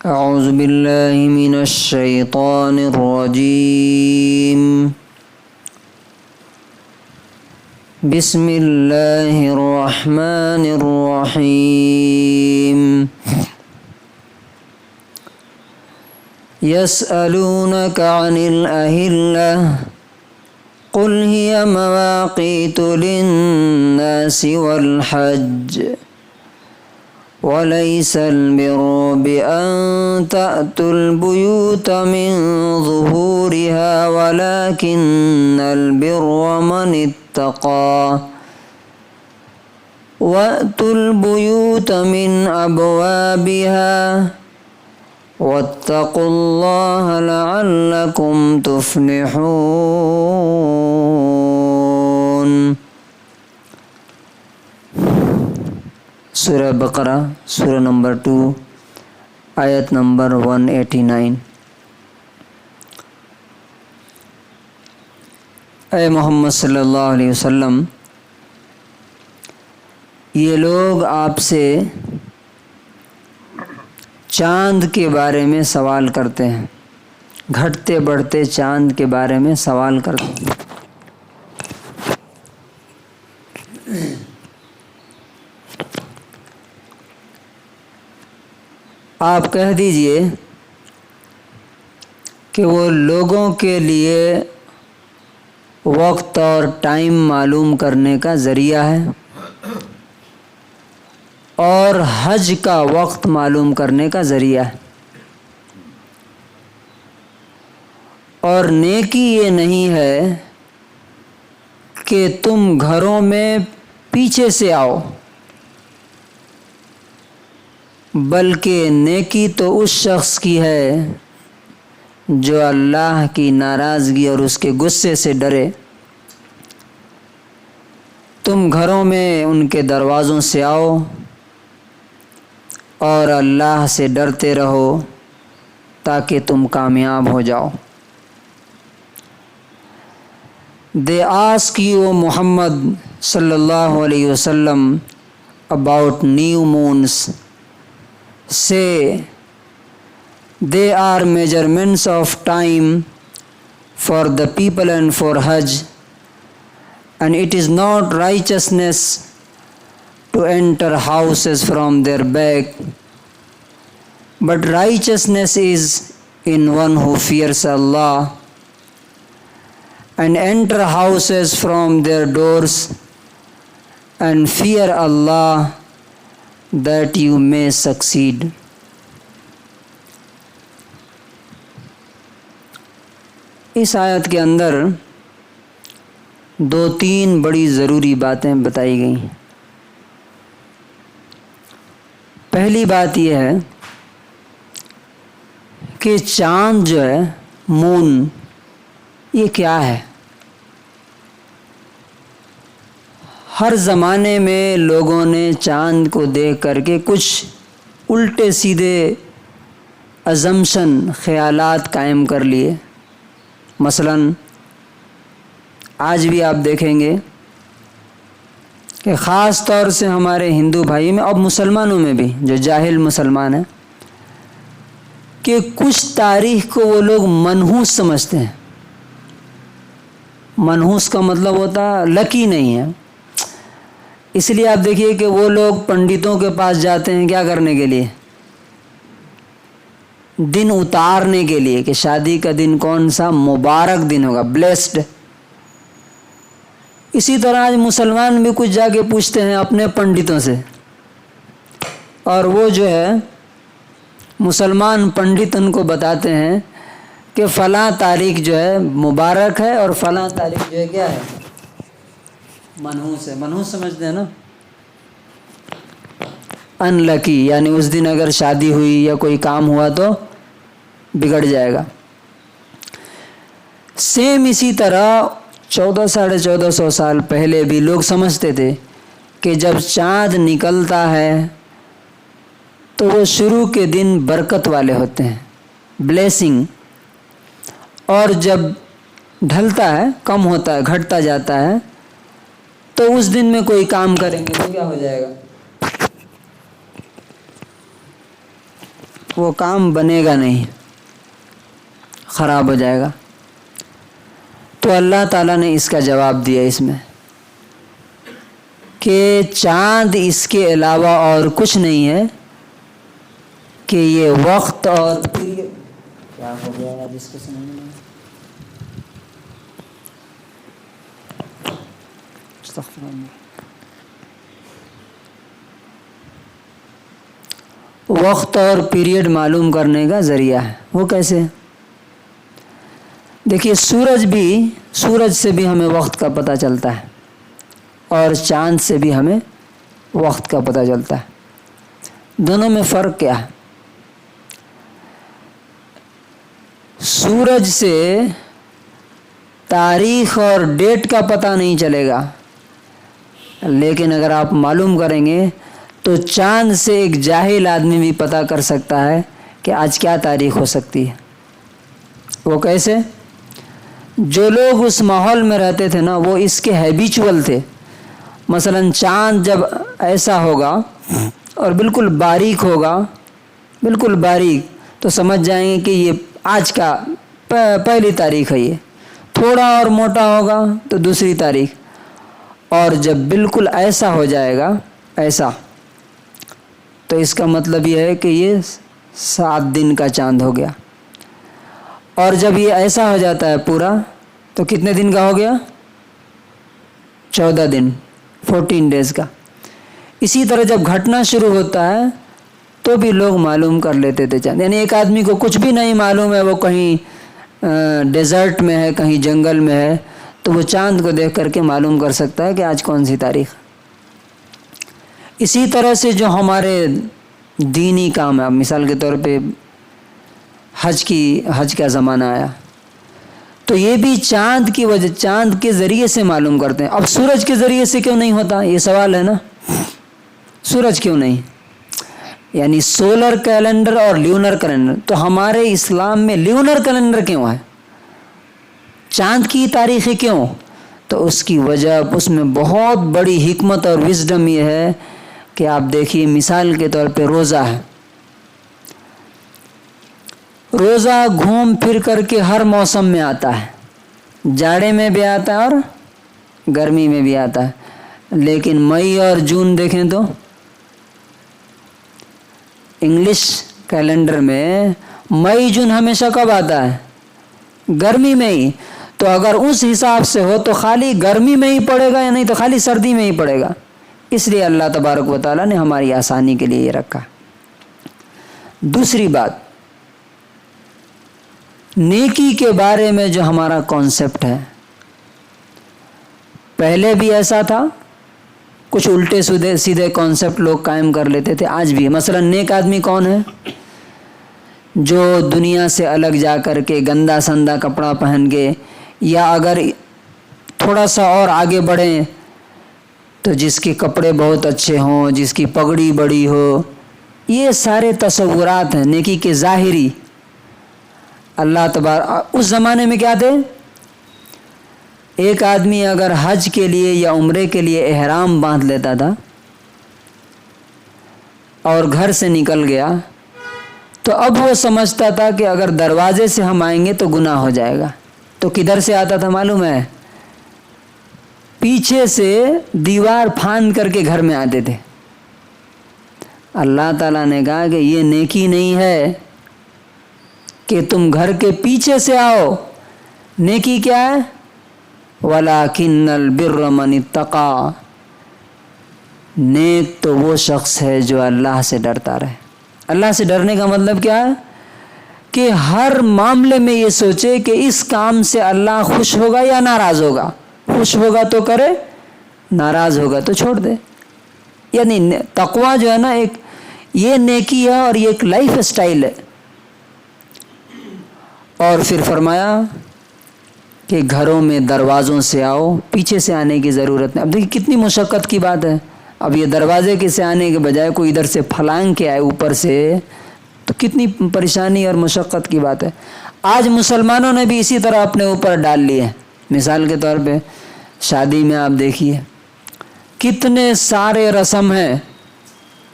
اعوذ باللہ من الشیطان الرجیم بسم اللہ الرحمن الرحیم یسألونک عن الأہلة قل هي مواقیت للناس والحج وَلَيْسَ الْبِرُّ بِأَن تَأْتُوا الْبُيُوتَ مِن ظُهُورِهَا وَلَكِنَّ الْبِرَّ مَنِ اتَّقَى وَأْتُوا الْبُيُوتَ مِنْ أَبْوَابِهَا وَاتَّقُوا اللَّهَ لَعَلَّكُمْ تُفْلِحُونَ۔ سورہ بقرہ سورہ نمبر 2 آیت نمبر 189۔ اے محمد صلی اللہ علیہ وسلم، یہ لوگ آپ سے چاند کے بارے میں سوال کرتے ہیں، گھٹتے بڑھتے چاند کے بارے میں سوال کرتے ہیں۔ آپ کہہ دیجئے کہ وہ لوگوں کے لیے وقت اور ٹائم معلوم کرنے کا ذریعہ ہے اور حج کا وقت معلوم کرنے کا ذریعہ ہے، اور نیکی یہ نہیں ہے کہ تم گھروں میں پیچھے سے آؤ، بلکہ نیکی تو اس شخص کی ہے جو اللہ کی ناراضگی اور اس کے غصے سے ڈرے۔ تم گھروں میں ان کے دروازوں سے آؤ اور اللہ سے ڈرتے رہو تاکہ تم کامیاب ہو جاؤ۔ They ask you, Muhammad sallallahu alayhi wasallam, about new moons. Say, they are measurements of time for the people and for Hajj, and it is not righteousness to enter houses from their back, but righteousness is in one who fears Allah and enter houses from their doors and fear Allah that you may succeed۔ اس آیت کے اندر 2-3 بڑی ضروری باتیں بتائی گئی ہیں۔ پہلی بات یہ ہے کہ چاند جو ہے، مون، یہ کیا ہے؟ ہر زمانے میں لوگوں نے چاند کو دیکھ کر کے کچھ الٹے سیدھے ازمپشن، خیالات قائم کر لیے۔ مثلا آج بھی آپ دیکھیں گے کہ خاص طور سے ہمارے ہندو بھائی میں، اب مسلمانوں میں بھی جو جاہل مسلمان ہیں، کہ کچھ تاریخ کو وہ لوگ منحوس سمجھتے ہیں۔ منحوس کا مطلب ہوتا ہے لکی نہیں ہے۔ اس لیے آپ دیکھیے کہ وہ لوگ پنڈتوں کے پاس جاتے ہیں کیا کرنے کے لیے؟ دن اتارنے کے لیے، کہ شادی کا دن کون سا مبارک دن ہوگا، بلیسڈ۔ اسی طرح آج مسلمان بھی کچھ جا کے پوچھتے ہیں اپنے پنڈتوں سے، اور وہ جو ہے مسلمان پنڈت ان کو بتاتے ہیں کہ فلاں تاریخ جو ہے مبارک ہے اور فلاں تاریخ جو ہے کیا ہے، منحوس ہے۔ منحوس سمجھتے ہیں نا، ان لکی، یعنی اس دن اگر شادی ہوئی یا کوئی کام ہوا تو بگڑ جائے گا۔ سیم اسی طرح 1400-1450 سال پہلے بھی لوگ سمجھتے تھے کہ جب چاند نکلتا ہے تو وہ شروع کے دن برکت والے ہوتے ہیں، بلیسنگ، اور جب ڈھلتا ہے، کم ہوتا ہے، گھٹتا جاتا ہے، تو اس دن میں کوئی کام کریں گے تو کیا ہو جائے گا، وہ کام بنے گا نہیں، خراب ہو جائے گا۔ تو اللہ تعالیٰ نے اس کا جواب دیا اس میں کہ چاند اس کے علاوہ اور کچھ نہیں ہے کہ یہ وقت اور کیا ہو گیا جس کو سمجھ میں وقت اور پیریڈ معلوم کرنے کا ذریعہ ہے۔ وہ کیسے؟ دیکھیے سورج سے بھی ہمیں وقت کا پتہ چلتا ہے اور چاند سے بھی ہمیں وقت کا پتہ چلتا ہے۔ دونوں میں فرق کیا ہے؟ سورج سے تاریخ اور ڈیٹ کا پتہ نہیں چلے گا، لیکن اگر آپ معلوم کریں گے تو چاند سے ایک جاہل آدمی بھی پتہ کر سکتا ہے کہ آج کیا تاریخ ہو سکتی ہے۔ وہ کیسے؟ جو لوگ اس ماحول میں رہتے تھے نا، وہ اس کے ہیبیچول تھے۔ مثلا چاند جب ایسا ہوگا اور بالکل باریک ہوگا، بالکل باریک، تو سمجھ جائیں گے کہ یہ آج کا پہلی تاریخ ہے۔ یہ تھوڑا اور موٹا ہوگا تو دوسری تاریخ، اور جب بالکل ایسا ہو جائے گا، ایسا، تو اس کا مطلب یہ ہے کہ یہ 7 دن کا چاند ہو گیا۔ اور جب یہ ایسا ہو جاتا ہے پورا، تو کتنے دن کا ہو گیا؟ 14 دن، 14 ڈیز کا۔ اسی طرح جب گھٹنا شروع ہوتا ہے تو بھی لوگ معلوم کر لیتے تھے چاند، یعنی ایک آدمی کو کچھ بھی نہیں معلوم ہے، وہ کہیں ڈیزرٹ میں ہے، کہیں جنگل میں ہے، تو وہ چاند کو دیکھ کر کے معلوم کر سکتا ہے کہ آج کون سی تاریخ۔ اسی طرح سے جو ہمارے دینی کام ہے، مثال کے طور پہ حج کا زمانہ آیا تو یہ بھی چاند کی وجہ، چاند کے ذریعے سے معلوم کرتے ہیں۔ اب سورج کے ذریعے سے کیوں نہیں ہوتا؟ یہ سوال ہے نا، سورج کیوں نہیں؟ یعنی سولر کیلنڈر اور لیونر کیلنڈر، تو ہمارے اسلام میں لیونر کیلنڈر کیوں ہے؟ چاند کی تاریخیں کیوں؟ تو اس کی وجہ، اس میں بہت بڑی حکمت اور وزڈم یہ ہے کہ آپ دیکھیے، مثال کے طور پہ روزہ ہے، روزہ گھوم پھر کر کے ہر موسم میں آتا ہے، جاڑے میں بھی آتا ہے اور گرمی میں بھی آتا ہے، لیکن مئی اور جون دیکھیں تو انگلش کیلنڈر میں مئی جون ہمیشہ کب آتا ہے؟ گرمی میں ہی۔ تو اگر اس حساب سے ہو تو خالی گرمی میں ہی پڑے گا، یا نہیں تو خالی سردی میں ہی پڑے گا؟ اس لیے اللہ تبارک و تعالیٰ نے ہماری آسانی کے لیے یہ رکھا۔ دوسری بات، نیکی کے بارے میں جو ہمارا کانسیپٹ ہے، پہلے بھی ایسا تھا، کچھ الٹے سیدھے کانسیپٹ لوگ قائم کر لیتے تھے، آج بھی۔ مثلا نیک آدمی کون ہے؟ جو دنیا سے الگ جا کر کے گندا سندا کپڑا پہن کے، یا اگر تھوڑا سا اور آگے بڑھیں تو جس کے کپڑے بہت اچھے ہوں، جس کی پگڑی بڑی ہو، یہ سارے تصورات ہیں نیکی کے ظاہری۔ اللہ تبارک، اس زمانے میں کیا تھے؟ ایک آدمی اگر حج کے لیے یا عمرے کے لیے احرام باندھ لیتا تھا اور گھر سے نکل گیا، تو اب وہ سمجھتا تھا کہ اگر دروازے سے ہم آئیں گے تو گناہ ہو جائے گا، تو کدھر سے آتا تھا معلوم ہے؟ پیچھے سے دیوار پھاند کر کے گھر میں آتے تھے۔ اللہ تعالیٰ نے کہا کہ یہ نیکی نہیں ہے کہ تم گھر کے پیچھے سے آؤ، نیکی کیا ہے؟ وَلَٰكِنَّ الْبِرَّ مَنِ اتَّقَىٰ، نیک تو وہ شخص ہے جو اللہ سے ڈرتا رہے۔ اللہ سے ڈرنے کا مطلب کیا ہے؟ کہ ہر معاملے میں یہ سوچے کہ اس کام سے اللہ خوش ہوگا یا ناراض ہوگا، خوش ہوگا تو کرے، ناراض ہوگا تو چھوڑ دے۔ یعنی تقویٰ جو ہے نا، ایک یہ نیکی ہے اور یہ ایک لائف اسٹائل ہے۔ اور پھر فرمایا کہ گھروں میں دروازوں سے آؤ، پیچھے سے آنے کی ضرورت نہیں۔ اب دیکھیے کتنی مشقت کی بات ہے، اب یہ دروازے کے سے آنے کے بجائے کوئی ادھر سے پھلانگ کے آئے اوپر سے، تو کتنی پریشانی اور مشقت کی بات ہے۔ آج مسلمانوں نے بھی اسی طرح اپنے اوپر ڈال لیے ہیں۔ مثال کے طور پہ شادی میں آپ دیکھیے کتنے سارے رسم ہیں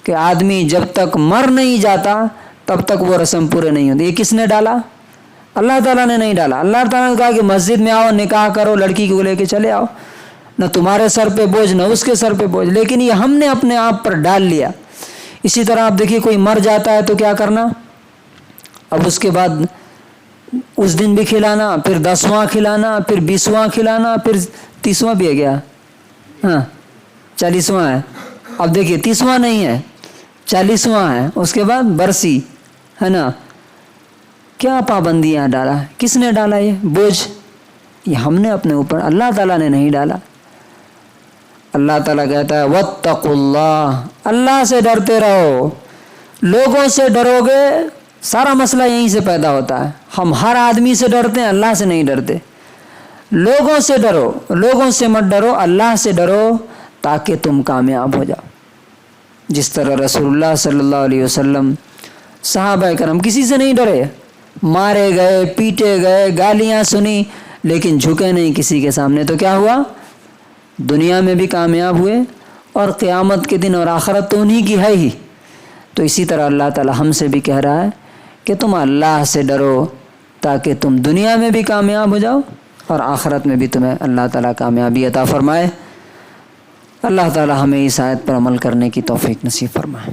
کہ آدمی جب تک مر نہیں جاتا تب تک وہ رسم پورے نہیں ہوتے. یہ کس نے ڈالا؟ اللہ تعالیٰ نے نہیں ڈالا. اللہ تعالیٰ نے کہا کہ مسجد میں آؤ, نکاح کرو, لڑکی کو لے کے چلے آؤ. نہ تمہارے سر پہ بوجھ نہ اس کے سر پہ بوجھ, لیکن یہ ہم نے اپنے آپ پر ڈال لیا. اسی طرح آپ دیکھیے کوئی مر جاتا ہے تو کیا کرنا, اب اس کے بعد اس دن بھی کھلانا, پھر 10واں کھلانا, پھر 20واں کھلانا, پھر 30واں بھی ہے کیا, ہاں 40واں ہے. اب دیکھیے 30واں نہیں ہے 40واں ہے, اس کے بعد برسی ہے نا. کیا پابندیاں ڈالا, کس نے ڈالا یہ بوجھ؟ یہ ہم نے اپنے اوپر, اللہ تعالیٰ نے نہیں ڈالا. اللہ تعالیٰ کہتا ہے واتقوا اللہ, اللہ سے ڈرتے رہو. لوگوں سے ڈرو گے, سارا مسئلہ یہیں سے پیدا ہوتا ہے. ہم ہر آدمی سے ڈرتے ہیں, اللہ سے نہیں ڈرتے. لوگوں سے ڈرو, لوگوں سے مت ڈرو, اللہ سے ڈرو تاکہ تم کامیاب ہو جاؤ. جس طرح رسول اللہ صلی اللہ علیہ وسلم, صحابہ کرام کسی سے نہیں ڈرے, مارے گئے, پیٹے گئے, گالیاں سنی, لیکن جھکے نہیں کسی کے سامنے. تو کیا ہوا, دنیا میں بھی کامیاب ہوئے اور قیامت کے دن اور آخرت تو انہی کی ہے ہی. تو اسی طرح اللہ تعالی ہم سے بھی کہہ رہا ہے کہ تم اللہ سے ڈرو تاکہ تم دنیا میں بھی کامیاب ہو جاؤ اور آخرت میں بھی تمہیں اللہ تعالی کامیابی عطا فرمائے. اللہ تعالی ہمیں اس آیت پر عمل کرنے کی توفیق نصیب فرمائے.